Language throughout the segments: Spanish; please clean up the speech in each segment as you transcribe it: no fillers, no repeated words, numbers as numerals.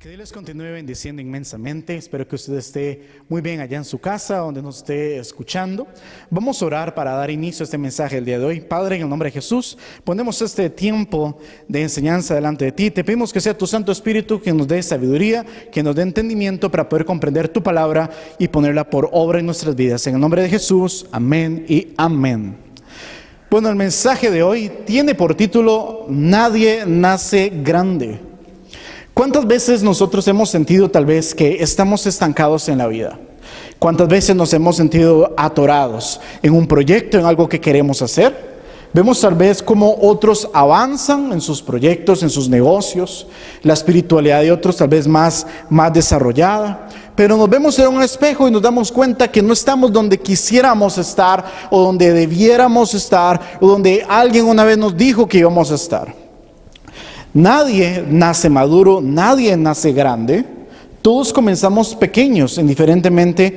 Que Dios les continúe bendiciendo inmensamente. Espero que usted esté muy bien allá en su casa, donde nos esté escuchando. Vamos a orar para dar inicio a este mensaje el día de hoy. Padre, en el nombre de Jesús, ponemos este tiempo de enseñanza delante de ti. Te pedimos que sea tu Santo Espíritu quien nos dé sabiduría, que nos dé entendimiento para poder comprender tu palabra y ponerla por obra en nuestras vidas. En el nombre de Jesús, amén y amén. Bueno, el mensaje de hoy tiene por título: Nadie nace grande. ¿Cuántas veces nosotros hemos sentido tal vez que estamos estancados en la vida? ¿Cuántas veces nos hemos sentido atorados en un proyecto, en algo que queremos hacer? Vemos tal vez cómo otros avanzan en sus proyectos, en sus negocios, la espiritualidad de otros tal vez más desarrollada, pero nos vemos en un espejo y nos damos cuenta que no estamos donde quisiéramos estar, o donde debiéramos estar, o donde alguien una vez nos dijo que íbamos a estar. Nadie nace maduro, nadie nace grande. Todos comenzamos pequeños, indiferentemente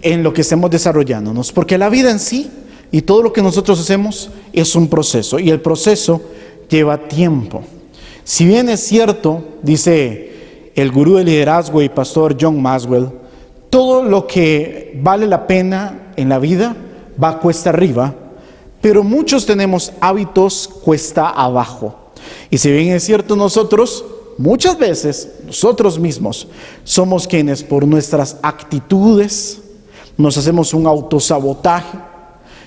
en lo que estemos desarrollándonos, porque la vida en sí y todo lo que nosotros hacemos es un proceso, y el proceso lleva tiempo. Si bien es cierto, dice el gurú de liderazgo y pastor John Maxwell, todo lo que vale la pena en la vida va cuesta arriba, pero muchos tenemos hábitos cuesta abajo. Y si bien es cierto, nosotros, muchas veces, nosotros mismos, somos quienes por nuestras actitudes nos hacemos un autosabotaje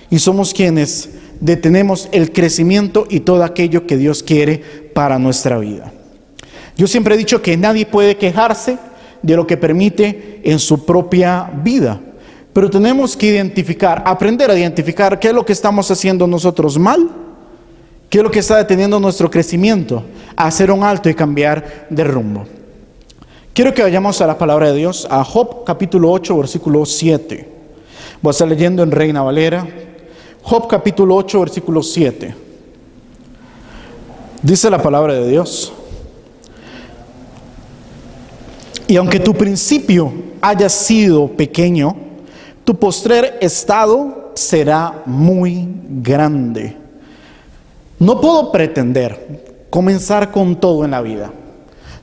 y somos quienes detenemos el crecimiento y todo aquello que Dios quiere para nuestra vida. Yo siempre he dicho que nadie puede quejarse de lo que permite en su propia vida, pero tenemos que aprender a identificar qué es lo que estamos haciendo nosotros mal, qué es lo que está deteniendo nuestro crecimiento, a hacer un alto y cambiar de rumbo. Quiero que vayamos a la palabra de Dios, a Job capítulo 8, versículo 7. Voy a estar leyendo en Reina Valera. Job capítulo 8, versículo 7. Dice la palabra de Dios: y aunque tu principio haya sido pequeño, tu postrer estado será muy grande. No puedo pretender comenzar con todo en la vida.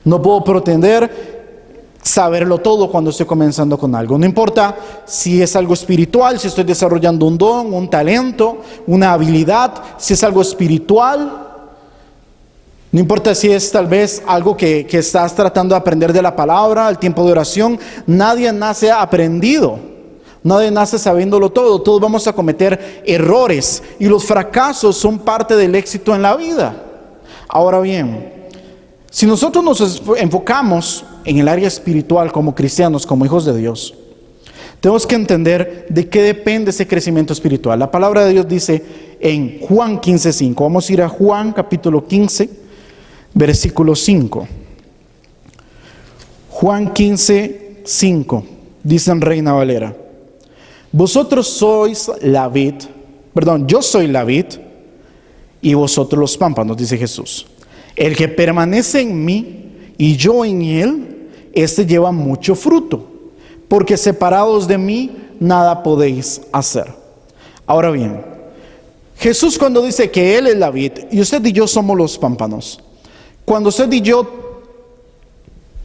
No puedo pretender saberlo todo cuando estoy comenzando con algo. No importa si es algo espiritual, si estoy desarrollando un don, un talento, una habilidad, si es algo espiritual. No importa si es tal vez algo que estás tratando de aprender de la palabra, el tiempo de oración. Nadie nace aprendido. Nadie nace sabiéndolo todo. Todos vamos a cometer errores, y los fracasos son parte del éxito en la vida. Ahora bien, si nosotros nos enfocamos en el área espiritual como cristianos, como hijos de Dios, tenemos que entender de qué depende ese crecimiento espiritual. La palabra de Dios dice en Juan 15:5. Vamos a ir a Juan capítulo 15, versículo 5. Juan 15:5 dice en Reina Valera: vosotros sois la vid, yo soy la vid y vosotros los pámpanos, dice Jesús. El que permanece en mí y yo en él, este lleva mucho fruto, porque separados de mí nada podéis hacer. Ahora bien, Jesús, cuando dice que Él es la vid y usted y yo somos los pámpanos, cuando usted y yo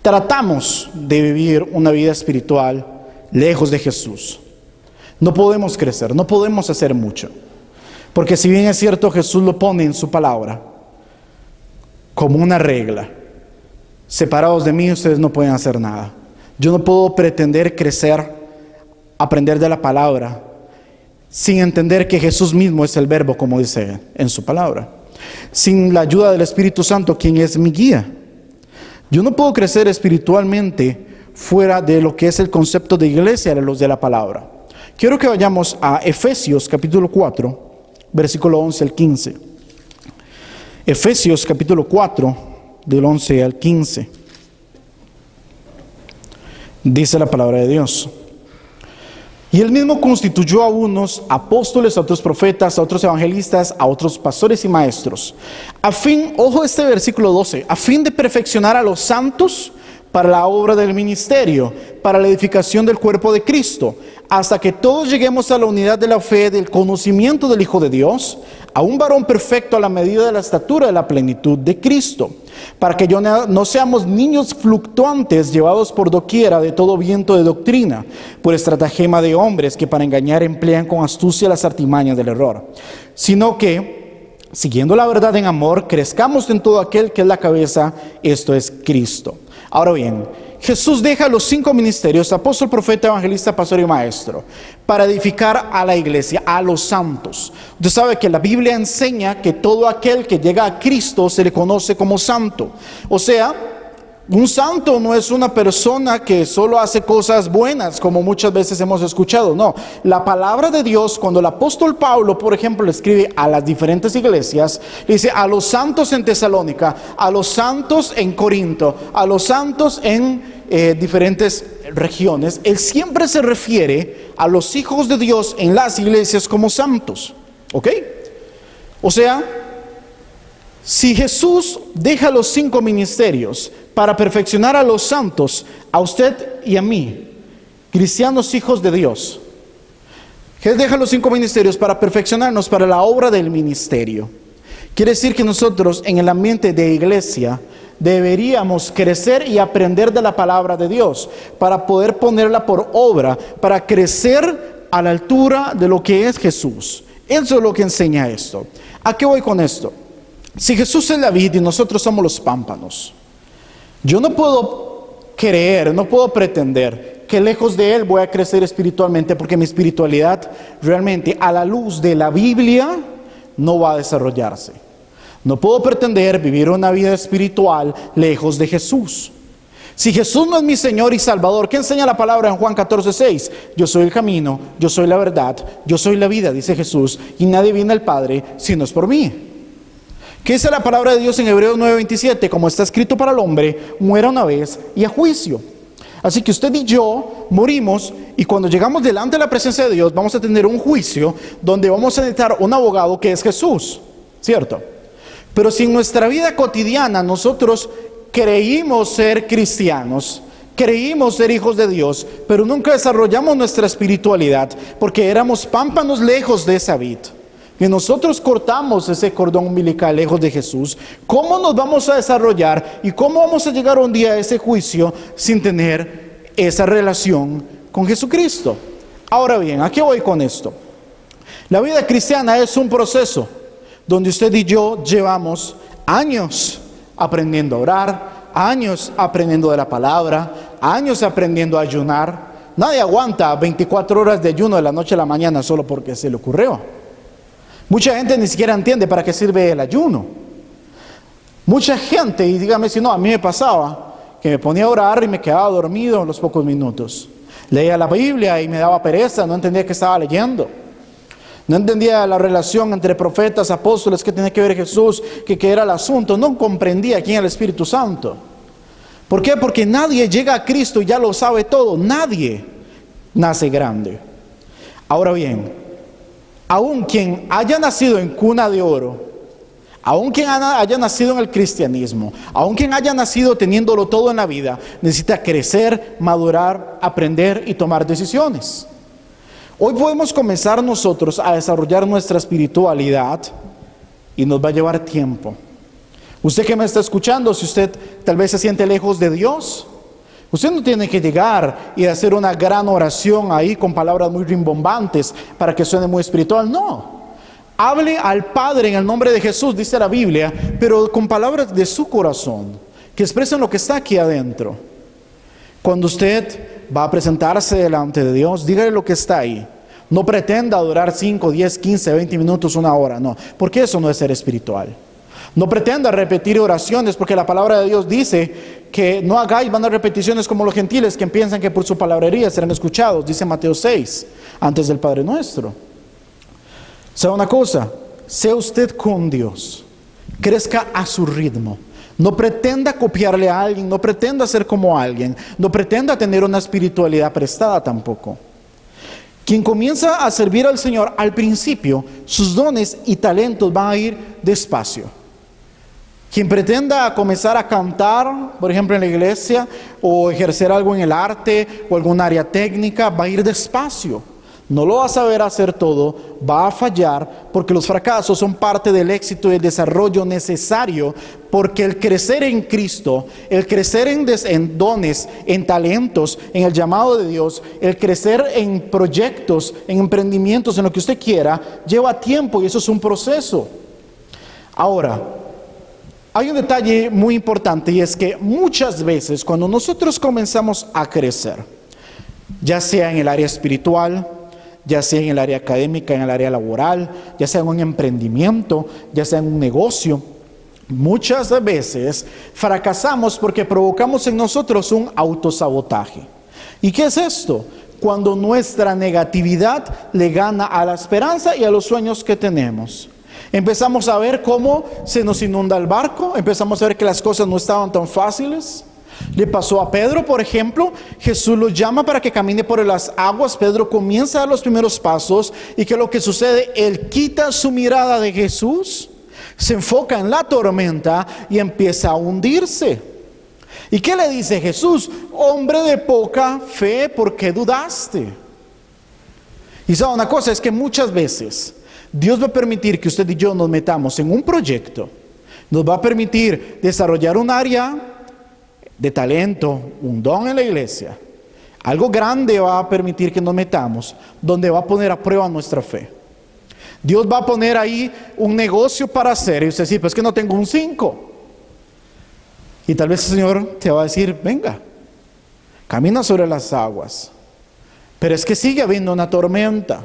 tratamos de vivir una vida espiritual lejos de Jesús, no podemos crecer, no podemos hacer mucho. Porque si bien es cierto, Jesús lo pone en su palabra como una regla: separados de mí ustedes no pueden hacer nada. Yo no puedo pretender crecer, aprender de la palabra, sin entender que Jesús mismo es el verbo, como dice en su palabra, sin la ayuda del Espíritu Santo, quien es mi guía. Yo no puedo crecer espiritualmente fuera de lo que es el concepto de iglesia, de los de la palabra. Quiero que vayamos a Efesios capítulo 4, versículo 11 al 15. Efesios capítulo 4, del 11 al 15. Dice la palabra de Dios: y él mismo constituyó a unos apóstoles, a otros profetas, a otros evangelistas, a otros pastores y maestros, a fin, ojo este versículo 12, a fin de perfeccionar a los santos, para la obra del ministerio, para la edificación del cuerpo de Cristo, hasta que todos lleguemos a la unidad de la fe, del conocimiento del Hijo de Dios, a un varón perfecto a la medida de la estatura de la plenitud de Cristo, para que no seamos niños fluctuantes llevados por doquiera de todo viento de doctrina, por estratagema de hombres que para engañar emplean con astucia las artimañas del error, sino que, siguiendo la verdad en amor, crezcamos en todo aquel que es la cabeza, esto es Cristo. Ahora bien, Jesús deja los 5 ministerios, apóstol, profeta, evangelista, pastor y maestro, para edificar a la iglesia, a los santos. Usted sabe que la Biblia enseña que todo aquel que llega a Cristo se le conoce como santo. O sea, un santo no es una persona que solo hace cosas buenas, como muchas veces hemos escuchado. No, la palabra de Dios, cuando el apóstol Pablo, por ejemplo, le escribe a las diferentes iglesias, dice a los santos en Tesalónica, a los santos en Corinto, a los santos en diferentes regiones, él siempre se refiere a los hijos de Dios en las iglesias como santos. ¿Ok? O sea, si Jesús deja los 5 ministerios para perfeccionar a los santos, a usted y a mí, cristianos hijos de Dios, Él deja los 5 ministerios para perfeccionarnos para la obra del ministerio. Quiere decir que nosotros en el ambiente de iglesia deberíamos crecer y aprender de la palabra de Dios para poder ponerla por obra, para crecer a la altura de lo que es Jesús. Eso es lo que enseña esto. ¿A qué voy con esto? Si Jesús es la vid y nosotros somos los pámpanos, yo no puedo creer, no puedo pretender que lejos de Él voy a crecer espiritualmente, porque mi espiritualidad realmente a la luz de la Biblia no va a desarrollarse. No puedo pretender vivir una vida espiritual lejos de Jesús. Si Jesús no es mi Señor y Salvador, ¿qué enseña la palabra en Juan 14:6? Yo soy el camino, yo soy la verdad, yo soy la vida, dice Jesús, y nadie viene al Padre si no es por mí. ¿Qué dice la palabra de Dios en Hebreos 9:27? Como está escrito para el hombre, muera una vez y a juicio. Así que usted y yo morimos, y cuando llegamos delante de la presencia de Dios vamos a tener un juicio donde vamos a necesitar un abogado que es Jesús, ¿cierto? Pero si en nuestra vida cotidiana nosotros creímos ser cristianos, creímos ser hijos de Dios, pero nunca desarrollamos nuestra espiritualidad porque éramos pámpanos lejos de esa vid, que nosotros cortamos ese cordón umbilical lejos de Jesús, ¿cómo nos vamos a desarrollar y cómo vamos a llegar un día a ese juicio sin tener esa relación con Jesucristo? Ahora bien, ¿a qué voy con esto? La vida cristiana es un proceso donde usted y yo llevamos años aprendiendo a orar, años aprendiendo de la palabra, años aprendiendo a ayunar. Nadie aguanta 24 horas de ayuno de la noche a la mañana solo porque se le ocurrió. Mucha gente ni siquiera entiende para qué sirve el ayuno. Mucha gente, y dígame si no, a mí me pasaba que me ponía a orar y me quedaba dormido en los pocos minutos. Leía la Biblia y me daba pereza, no entendía qué estaba leyendo. No entendía la relación entre profetas, apóstoles, qué tenía que ver Jesús, qué era el asunto. No comprendía quién era el Espíritu Santo. ¿Por qué? Porque nadie llega a Cristo y ya lo sabe todo. Nadie nace grande. Ahora bien, aun quien haya nacido en cuna de oro, aun quien haya nacido en el cristianismo, aun quien haya nacido teniéndolo todo en la vida, necesita crecer, madurar, aprender y tomar decisiones. Hoy podemos comenzar nosotros a desarrollar nuestra espiritualidad y nos va a llevar tiempo. Usted que me está escuchando, si usted tal vez se siente lejos de Dios, usted no tiene que llegar y hacer una gran oración ahí con palabras muy rimbombantes para que suene muy espiritual. No, hable al Padre en el nombre de Jesús, dice la Biblia, pero con palabras de su corazón, que expresen lo que está aquí adentro. Cuando usted va a presentarse delante de Dios, dígale lo que está ahí. No pretenda adorar 5, 10, 15, 20 minutos, una hora, no, porque eso no es ser espiritual. No pretenda repetir oraciones, porque la palabra de Dios dice que no hagáis vanas repeticiones como los gentiles, que piensan que por su palabrería serán escuchados, dice Mateo 6, antes del Padre Nuestro. ¿Sabe una cosa? Sea usted con Dios, crezca a su ritmo. No pretenda copiarle a alguien, no pretenda ser como alguien, no pretenda tener una espiritualidad prestada tampoco. Quien comienza a servir al Señor, al principio, sus dones y talentos van a ir despacio. Quien pretenda comenzar a cantar, por ejemplo en la iglesia, o ejercer algo en el arte o algún área técnica, va a ir despacio. No lo va a saber hacer todo, va a fallar, porque los fracasos son parte del éxito y el desarrollo necesario, porque el crecer en Cristo, el crecer en dones, en talentos, en el llamado de Dios, el crecer en proyectos, en emprendimientos, en lo que usted quiera, lleva tiempo y eso es un proceso. Ahora, hay un detalle muy importante y es que muchas veces cuando nosotros comenzamos a crecer, ya sea en el área espiritual, ya sea en el área académica, en el área laboral, ya sea en un emprendimiento, ya sea en un negocio, muchas veces fracasamos porque provocamos en nosotros un autosabotaje. ¿Y qué es esto? Cuando nuestra negatividad le gana a la esperanza y a los sueños que tenemos. Empezamos a ver cómo se nos inunda el barco, empezamos a ver que las cosas no estaban tan fáciles. Le pasó a Pedro, por ejemplo. Jesús lo llama para que camine por las aguas. Pedro comienza a dar los primeros pasos. ¿Y qué es lo que sucede? Él quita su mirada de Jesús, se enfoca en la tormenta y empieza a hundirse. ¿Y qué le dice Jesús? Hombre de poca fe, ¿por qué dudaste? Y sabe una cosa, es que muchas veces Dios va a permitir que usted y yo nos metamos en un proyecto. Nos va a permitir desarrollar un área de talento, un don en la iglesia. Algo grande va a permitir que nos metamos, donde va a poner a prueba nuestra fe. Dios va a poner ahí un negocio para hacer, y usted dice, pues es que no tengo un 5. Y tal vez el Señor te va a decir, venga, camina sobre las aguas. Pero es que sigue habiendo una tormenta.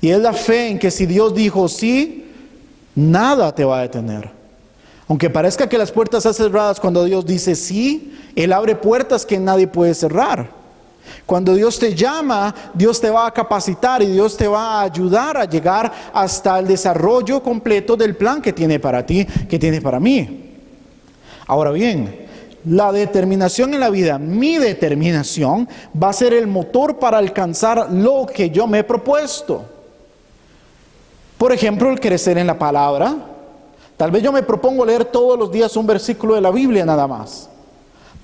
Y es la fe en que si Dios dijo sí, nada te va a detener. Aunque parezca que las puertas están cerradas, cuando Dios dice sí, Él abre puertas que nadie puede cerrar. Cuando Dios te llama, Dios te va a capacitar y Dios te va a ayudar a llegar hasta el desarrollo completo del plan que tiene para ti, que tiene para mí. Ahora bien, la determinación en la vida, mi determinación, va a ser el motor para alcanzar lo que yo me he propuesto. Por ejemplo, el crecer en la palabra. Tal vez yo me propongo leer todos los días un versículo de la Biblia nada más.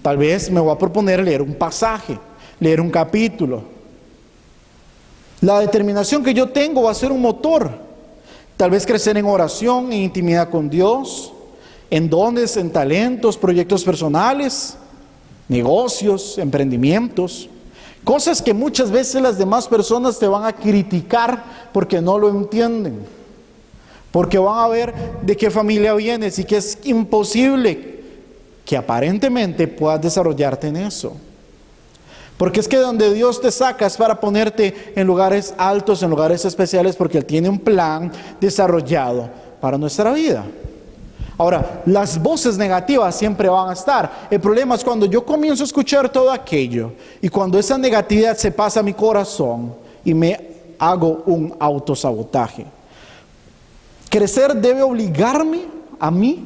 Tal vez me voy a proponer leer un pasaje, leer un capítulo. La determinación que yo tengo va a ser un motor. Tal vez crecer en oración, en intimidad con Dios, en dones, en talentos, proyectos personales, negocios, emprendimientos. Cosas que muchas veces las demás personas te van a criticar porque no lo entienden. Porque van a ver de qué familia vienes y que es imposible que aparentemente puedas desarrollarte en eso. Porque es que donde Dios te saca es para ponerte en lugares altos, en lugares especiales, porque Él tiene un plan desarrollado para nuestra vida. Ahora, las voces negativas siempre van a estar. El problema es cuando yo comienzo a escuchar todo aquello y cuando esa negatividad se pasa a mi corazón y me hago un autosabotaje. Crecer debe obligarme a mí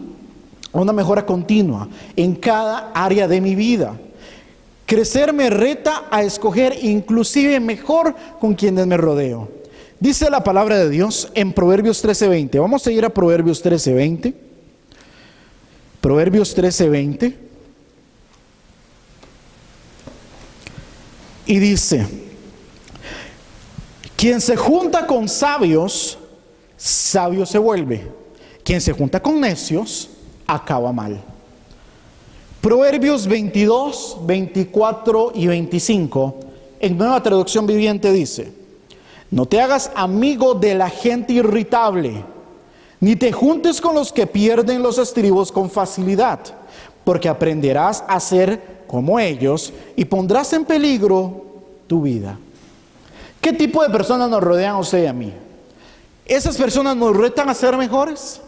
a una mejora continua en cada área de mi vida. Crecer me reta a escoger inclusive mejor con quienes me rodeo. Dice la palabra de Dios en Proverbios 13:20. Vamos a ir a Proverbios 13:20. Proverbios 13:20. Y dice, quien se junta con sabios, sabio se vuelve. Quien se junta con necios, acaba mal. Proverbios 22, 24 y 25, en Nueva Traducción Viviente dice, no te hagas amigo de la gente irritable, ni te juntes con los que pierden los estribos con facilidad, porque aprenderás a ser como ellos y pondrás en peligro tu vida. ¿Qué tipo de personas nos rodean a usted y a mí? ¿Esas personas nos retan a ser mejores?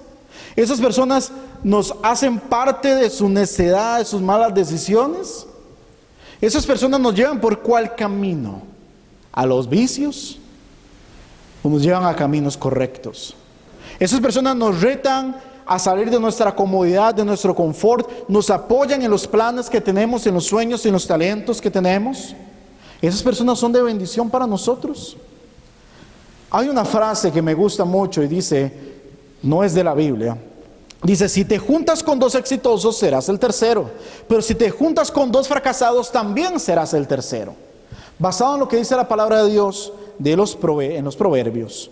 ¿Esas personas nos hacen parte de su necedad, de sus malas decisiones? ¿Esas personas nos llevan por cuál camino? ¿A los vicios? ¿O nos llevan a caminos correctos? Esas personas nos retan a salir de nuestra comodidad, de nuestro confort, nos apoyan en los planes que tenemos, en los sueños, en los talentos que tenemos. Esas personas son de bendición para nosotros. Hay una frase que me gusta mucho y dice, no es de la Biblia, Dice, si te juntas con dos exitosos, serás el tercero. Pero si te juntas con dos fracasados, también serás el tercero. Basado en lo que dice la palabra de Dios en los proverbios.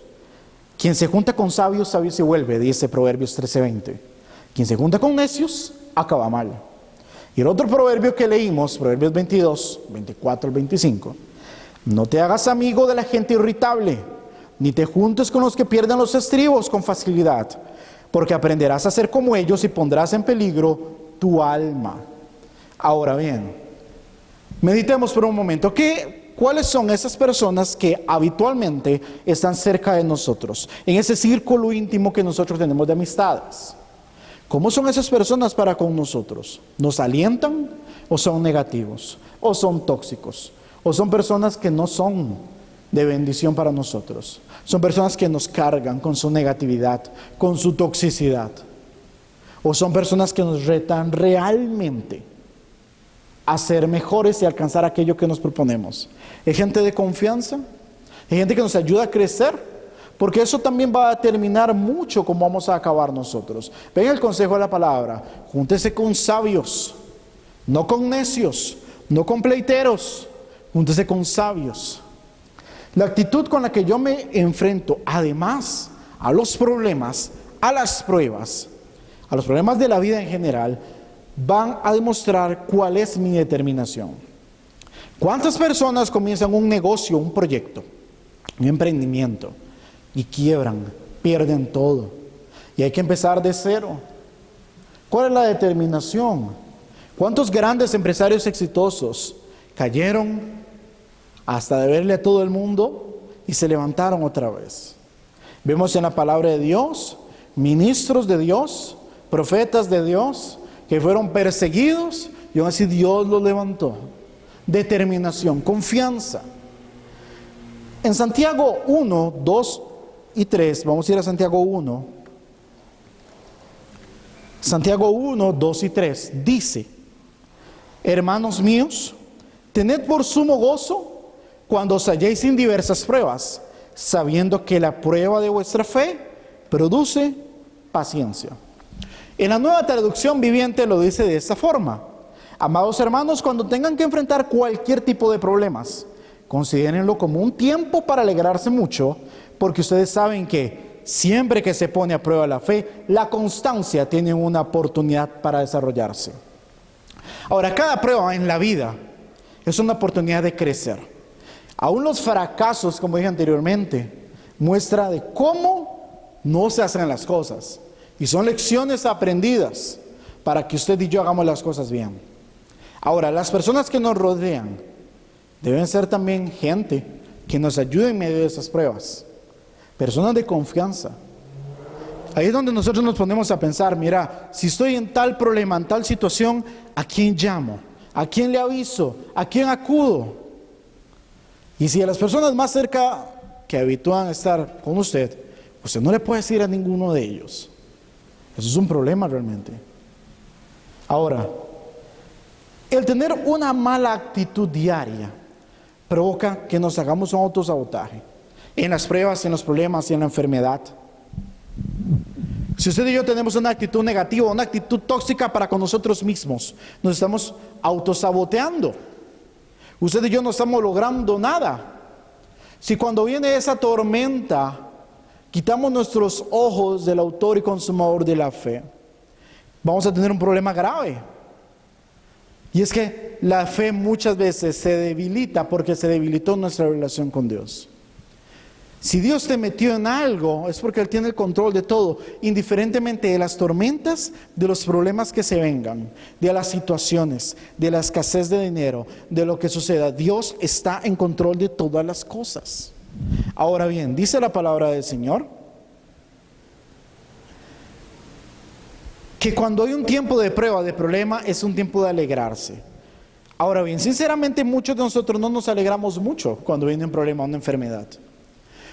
Quien se junta con sabios, sabio se vuelve, dice Proverbios 13:20. Quien se junta con necios, acaba mal. Y el otro proverbio que leímos, Proverbios 22, 24 al 25. No te hagas amigo de la gente irritable, ni te juntes con los que pierden los estribos con facilidad, porque aprenderás a ser como ellos y pondrás en peligro tu alma. Ahora bien, meditemos por un momento. ¿Cuáles son esas personas que habitualmente están cerca de nosotros? En ese círculo íntimo que nosotros tenemos de amistades. ¿Cómo son esas personas para con nosotros? ¿Nos alientan o son negativos? ¿O son tóxicos? ¿O son personas que no son de bendición para nosotros? Son personas que nos cargan con su negatividad, con su toxicidad. ¿O son personas que nos retan realmente a ser mejores y alcanzar aquello que nos proponemos? ¿Es gente de confianza? ¿Es gente que nos ayuda a crecer? Porque eso también va a determinar mucho cómo vamos a acabar nosotros. Ven el consejo de la palabra: júntese con sabios, no con necios, no con pleiteros, júntese con sabios. La actitud con la que yo me enfrento, además, a los problemas, a las pruebas, a los problemas de la vida en general, van a demostrar cuál es mi determinación. ¿Cuántas personas comienzan un negocio, un proyecto, un emprendimiento y quiebran, pierden todo y hay que empezar de cero? ¿Cuál es la determinación? ¿Cuántos grandes empresarios exitosos cayeron hasta deberle a todo el mundo y se levantaron otra vez? Vemos en la palabra de Dios ministros de Dios, profetas de Dios, que fueron perseguidos y aún así Dios los levantó. Determinación, confianza. En Santiago 1, 2 y 3, vamos a ir a Santiago 1. Santiago 1, 2 y 3 dice: hermanos míos, tened por sumo gozo cuando os halléis en diversas pruebas, sabiendo que la prueba de vuestra fe produce paciencia. En la Nueva Traducción Viviente lo dice de esta forma: amados hermanos, cuando tengan que enfrentar cualquier tipo de problemas, considérenlo como un tiempo para alegrarse mucho, porque ustedes saben que siempre que se pone a prueba la fe, la constancia tiene una oportunidad para desarrollarse. Ahora, cada prueba en la vida es una oportunidad de crecer. Aún los fracasos, como dije anteriormente, muestra de cómo no se hacen las cosas. Y son lecciones aprendidas para que usted y yo hagamos las cosas bien. Ahora, las personas que nos rodean deben ser también gente que nos ayude en medio de esas pruebas. Personas de confianza. Ahí es donde nosotros nos ponemos a pensar: mira, si estoy en tal problema, en tal situación, ¿a quién llamo? ¿A quién le aviso? ¿A quién acudo? Y si a las personas más cerca que habitúan a estar con usted no le puede decir a ninguno de ellos. Eso es un problema realmente. Ahora, el tener una mala actitud diaria provoca que nos hagamos un autosabotaje en las pruebas, en los problemas y en la enfermedad. Si usted y yo tenemos una actitud negativa, una actitud tóxica para con nosotros mismos, nos estamos autosaboteando. Usted y yo no estamos logrando nada. Si cuando viene esa tormenta quitamos nuestros ojos del autor y consumador de la fe, vamos a tener un problema grave. Y es que la fe muchas veces se debilita porque se debilitó nuestra relación con Dios. Si Dios te metió en algo, es porque Él tiene el control de todo, indiferentemente de las tormentas, de los problemas que se vengan, de las situaciones, de la escasez de dinero, de lo que suceda. Dios está en control de todas las cosas. Ahora bien, dice la palabra del Señor que cuando hay un tiempo de prueba, de problema, es un tiempo de alegrarse. Ahora bien, sinceramente muchos de nosotros no nos alegramos mucho cuando viene un problema, una enfermedad.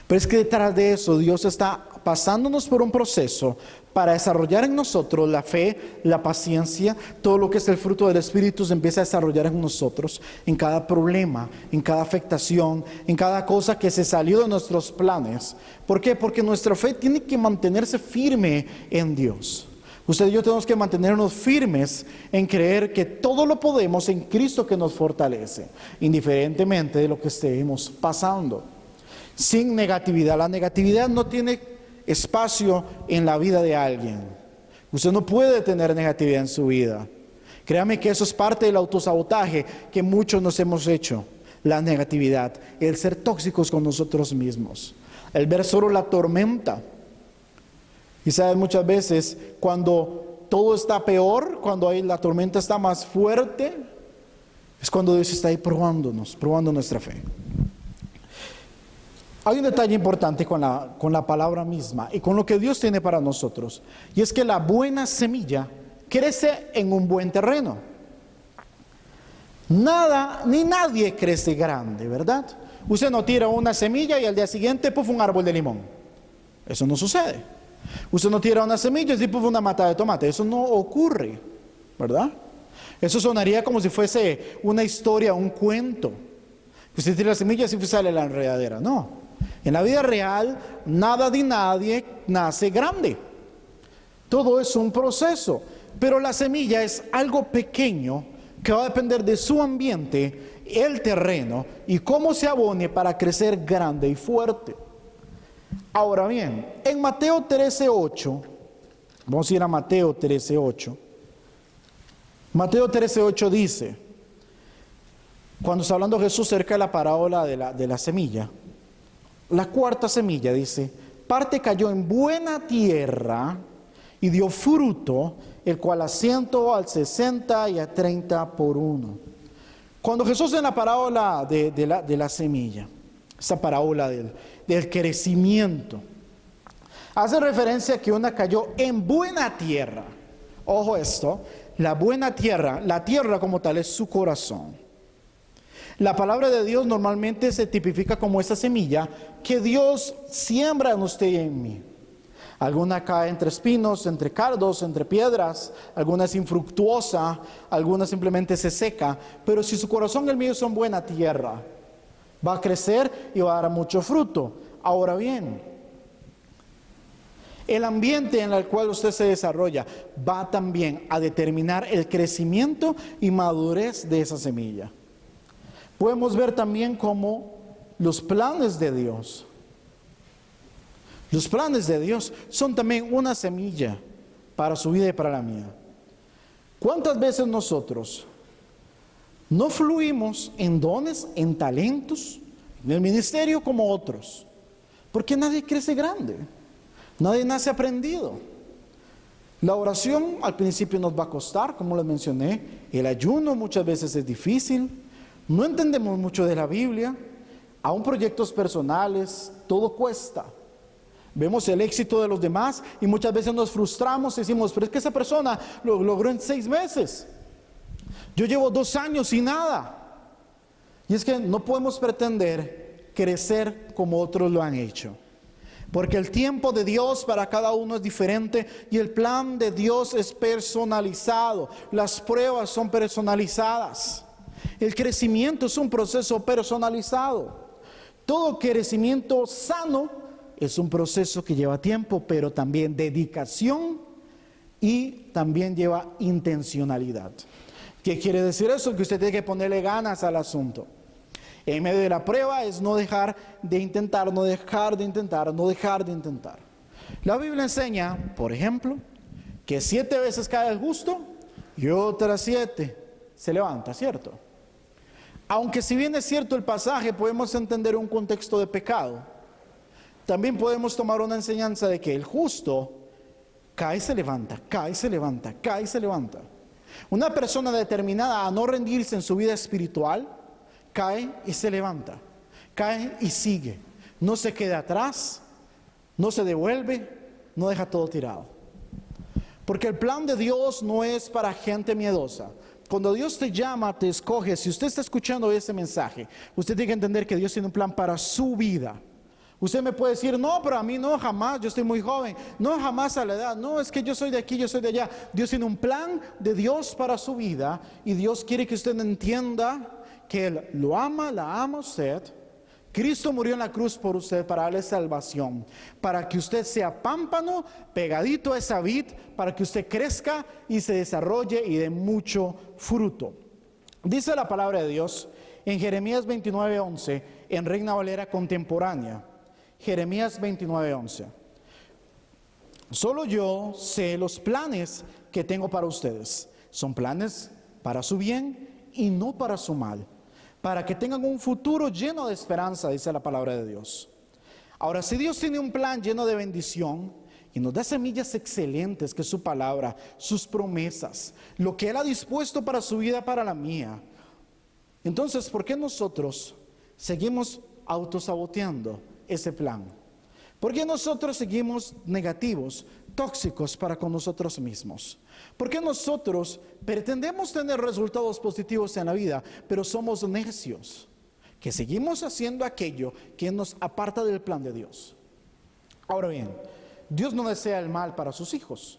Pero es que detrás de eso Dios está pasándonos por un proceso para desarrollar en nosotros la fe, la paciencia, todo lo que es el fruto del Espíritu se empieza a desarrollar en nosotros, en cada problema, en cada afectación, en cada cosa que se salió de nuestros planes. ¿Por qué? Porque nuestra fe tiene que mantenerse firme en Dios. Usted y yo tenemos que mantenernos firmes en creer que todo lo podemos en Cristo que nos fortalece, indiferentemente de lo que estemos pasando. Sin negatividad. La negatividad no tiene espacio en la vida de alguien. Usted no puede tener negatividad en su vida. Créame que eso es parte del autosabotaje que muchos nos hemos hecho. La negatividad, el ser tóxicos con nosotros mismos, el ver solo la tormenta. Y sabes, muchas veces cuando todo está peor, cuando la tormenta está más fuerte, es cuando Dios está ahí probando nuestra fe. Hay un detalle importante con la palabra misma y con lo que Dios tiene para nosotros, y es que la buena semilla crece en un buen terreno. Nada ni nadie crece grande, ¿verdad? Usted no tira una semilla y al día siguiente puff, un árbol de limón. Eso no sucede. Usted no tira una semilla y puff, una mata de tomate. Eso no ocurre, ¿verdad? Eso sonaría como si fuese una historia, un cuento. Usted tira la semilla y sale la enredadera. No. En la vida real, nada ni nadie nace grande. Todo es un proceso. Pero la semilla es algo pequeño que va a depender de su ambiente, el terreno y cómo se abone para crecer grande y fuerte. Ahora bien, en Mateo 13:8, vamos a ir a Mateo 13:8. Mateo 13:8 dice, cuando está hablando Jesús cerca de la parábola de la semilla, la cuarta semilla dice, parte cayó en buena tierra y dio fruto, el cual a 100, al 60 y a 30 por uno. Cuando Jesús en la parábola de la semilla, esa parábola del crecimiento, hace referencia a que una cayó en buena tierra. Ojo esto, la buena tierra, la tierra como tal es su corazón. La palabra de Dios normalmente se tipifica como esa semilla que Dios siembra en usted y en mí. Alguna cae entre espinos, entre cardos, entre piedras, alguna es infructuosa, alguna simplemente se seca. Pero si su corazón y el mío son buena tierra, va a crecer y va a dar mucho fruto. Ahora bien, el ambiente en el cual usted se desarrolla va también a determinar el crecimiento y madurez de esa semilla. Podemos ver también cómo los planes de Dios, son también una semilla para su vida y para la mía. ¿Cuántas veces nosotros no fluimos en dones, en talentos, en el ministerio como otros? Porque nadie crece grande, nadie nace aprendido. La oración al principio nos va a costar, como les mencioné, el ayuno muchas veces es difícil, no entendemos mucho de la Biblia, aún proyectos personales, todo cuesta. Vemos el éxito de los demás y muchas veces nos frustramos y decimos, pero es que esa persona lo logró en 6 meses. Yo llevo 2 años y nada. Y es que no podemos pretender crecer como otros lo han hecho. Porque el tiempo de Dios para cada uno es diferente y el plan de Dios es personalizado. Las pruebas son personalizadas. El crecimiento es un proceso personalizado. Todo crecimiento sano es un proceso que lleva tiempo, pero también dedicación y también lleva intencionalidad. ¿Qué quiere decir eso? Que usted tiene que ponerle ganas al asunto. En medio de la prueba es no dejar de intentar, no dejar de intentar, no dejar de intentar. La Biblia enseña, por ejemplo, que 7 veces cae el justo y otras 7 se levanta, ¿cierto? Aunque si bien es cierto el pasaje, podemos entender un contexto de pecado. También podemos tomar una enseñanza de que el justo cae y se levanta, cae y se levanta, cae y se levanta. Una persona determinada a no rendirse en su vida espiritual, cae y se levanta, cae y sigue. No se queda atrás, no se devuelve, no deja todo tirado. Porque el plan de Dios no es para gente miedosa. Cuando Dios te llama, te escoge, si usted está escuchando ese mensaje, usted tiene que entender que Dios tiene un plan para su vida. Usted me puede decir, no, pero a mí no, jamás, yo estoy muy joven, no, jamás a la edad, no, es que yo soy de aquí, yo soy de allá. Dios tiene un plan de Dios para su vida y Dios quiere que usted entienda que Él lo ama, la ama a usted, Cristo murió en la cruz por usted para darle salvación, para que usted sea pámpano pegadito a esa vid, para que usted crezca y se desarrolle y dé mucho fruto. Dice la palabra de Dios en Jeremías 29:11, en Reina Valera contemporánea. Jeremías 29:11. Solo yo sé los planes que tengo para ustedes. Son planes para su bien y no para su mal, para que tengan un futuro lleno de esperanza, dice la palabra de Dios. Ahora, si Dios tiene un plan lleno de bendición y nos da semillas excelentes, que es su palabra, sus promesas, lo que Él ha dispuesto para su vida, para la mía, entonces, ¿por qué nosotros seguimos autosaboteando ese plan? ¿Por qué nosotros seguimos negativos, tóxicos para con nosotros mismos? ¿Por qué nosotros pretendemos tener resultados positivos en la vida, pero somos necios, que seguimos haciendo aquello que nos aparta del plan de Dios? Ahora bien, Dios no desea el mal para sus hijos.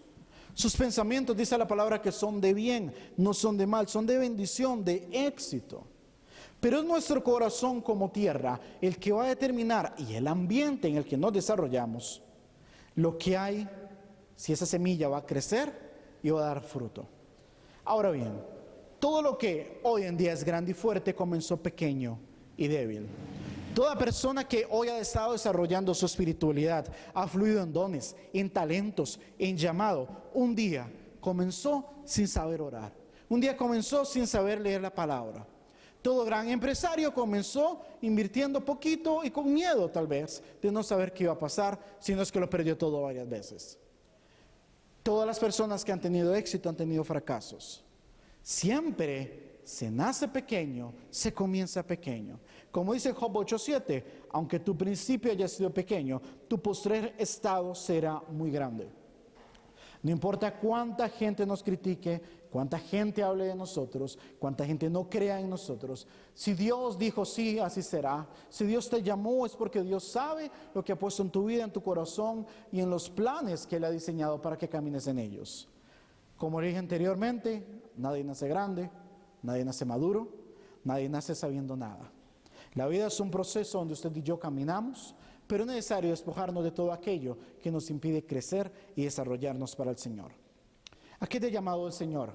Sus pensamientos, dice la palabra, que son de bien, no son de mal, son de bendición, de éxito. Pero es nuestro corazón como tierra el que va a determinar, y el ambiente en el que nos desarrollamos, lo que hay, si esa semilla va a crecer y va a dar fruto. Ahora bien, todo lo que hoy en día es grande y fuerte comenzó pequeño y débil. Toda persona que hoy ha estado desarrollando su espiritualidad, ha fluido en dones, en talentos, en llamado, un día comenzó sin saber orar. Un día comenzó sin saber leer la palabra. Todo gran empresario comenzó invirtiendo poquito y con miedo tal vez de no saber qué iba a pasar, si no es que lo perdió todo varias veces. Todas las personas que han tenido éxito han tenido fracasos. Siempre se nace pequeño, se comienza pequeño. Como dice Job 8:7, aunque tu principio haya sido pequeño, tu postrer estado será muy grande. No importa cuánta gente nos critique, cuánta gente hable de nosotros, cuánta gente no crea en nosotros. Si Dios dijo sí, así será. Si Dios te llamó es porque Dios sabe lo que ha puesto en tu vida, en tu corazón y en los planes que Él ha diseñado para que camines en ellos. Como le dije anteriormente, nadie nace grande, nadie nace maduro, nadie nace sabiendo nada. La vida es un proceso donde usted y yo caminamos, pero es necesario despojarnos de todo aquello que nos impide crecer y desarrollarnos para el Señor. ¿A qué te ha llamado el Señor?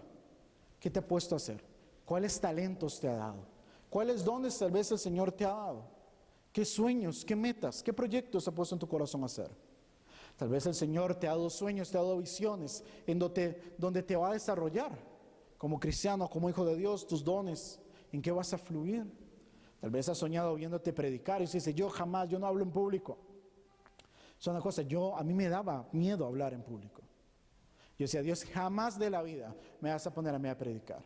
¿Qué te ha puesto a hacer? ¿Cuáles talentos te ha dado? ¿Cuáles dones tal vez el Señor te ha dado? ¿Qué sueños, qué metas, qué proyectos ha puesto en tu corazón a hacer? Tal vez el Señor te ha dado sueños, te ha dado visiones en donde te va a desarrollar como cristiano, como hijo de Dios, tus dones, en qué vas a fluir. Tal vez has soñado viéndote predicar y dices, yo no hablo en público. Es una cosa, a mí me daba miedo hablar en público. Yo decía, Dios, jamás de la vida me vas a poner a mí a predicar.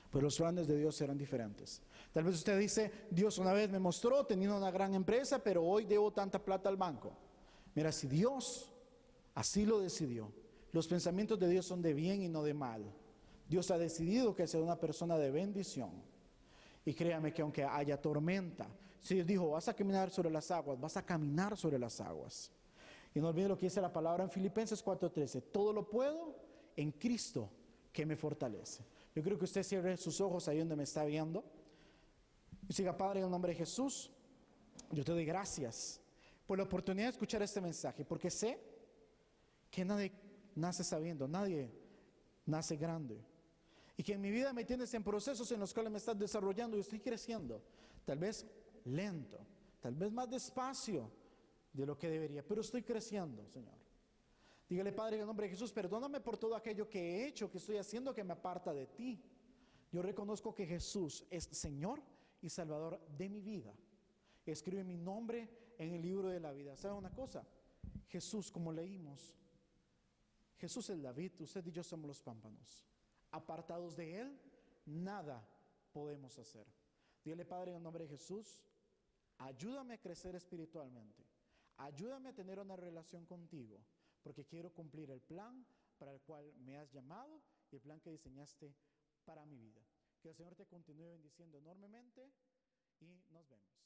Pero los planes de Dios eran diferentes. Tal vez usted dice, Dios una vez me mostró teniendo una gran empresa, pero hoy debo tanta plata al banco. Mira, si Dios así lo decidió, los pensamientos de Dios son de bien y no de mal. Dios ha decidido que sea una persona de bendición. Y créame que aunque haya tormenta, si Dios dijo, vas a caminar sobre las aguas, vas a caminar sobre las aguas. Y no olvide lo que dice la palabra en Filipenses 4:13, todo lo puedo en Cristo que me fortalece. Yo creo que usted cierre sus ojos ahí donde me está viendo y siga, Padre, en el nombre de Jesús, yo te doy gracias por la oportunidad de escuchar este mensaje, porque sé que nadie nace sabiendo, nadie nace grande. Y que en mi vida me tienes en procesos en los cuales me estás desarrollando y estoy creciendo. Tal vez lento, tal vez más despacio de lo que debería, pero estoy creciendo, Señor. Dígale, Padre, en el nombre de Jesús, perdóname por todo aquello que he hecho, que estoy haciendo, que me aparta de ti. Yo reconozco que Jesús es Señor y Salvador de mi vida. Escribe mi nombre en el libro de la vida. ¿Sabe una cosa? Jesús, como leímos, Jesús es la vid, usted y yo somos los pámpanos. Apartados de Él, nada podemos hacer. Dígale, Padre, en el nombre de Jesús, ayúdame a crecer espiritualmente. Ayúdame a tener una relación contigo, porque quiero cumplir el plan para el cual me has llamado y el plan que diseñaste para mi vida. Que el Señor te continúe bendiciendo enormemente y nos vemos.